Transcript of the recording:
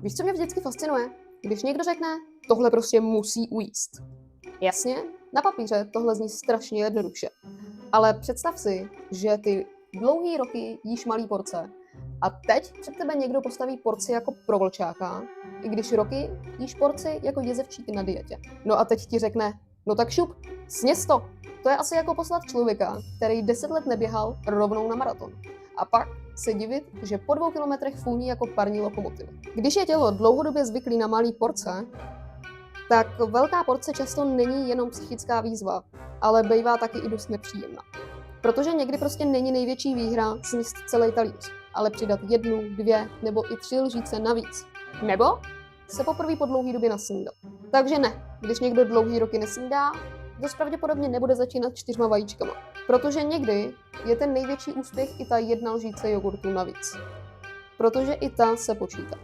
Víš, co mě vždycky fascinuje? Když někdo řekne, tohle prostě musí ujíst. Jasně, na papíře tohle zní strašně jednoduše. Ale představ si, že ty dlouhý roky jíš malý porce a teď před tebe někdo postaví porci jako pro vlčáka, i když roky jíš porci jako jezevčík na dietě. No a teď ti řekne, no tak šup, sněz to. To je asi jako poslat člověka, který 10 let neběhal rovnou na maraton. A pak se divit, že po 2 kilometrech founí jako parní lokomotiva. Když je tělo dlouhodobě zvyklý na malý porce, tak velká porce často není jenom psychická výzva, ale bývá taky i dost nepříjemná. Protože někdy prostě není největší výhra sníst celý talíř, ale přidat 1, 2 nebo i 3 lžíce navíc. Nebo se poprvé po dlouhý době nasnídat. Takže ne, když někdo dlouhý roky nesnídá, dost pravděpodobně nebude začínat 4 vajíčkama. Protože někdy je ten největší úspěch i ta 1 lžíce jogurtu navíc. Protože i ta se počítá.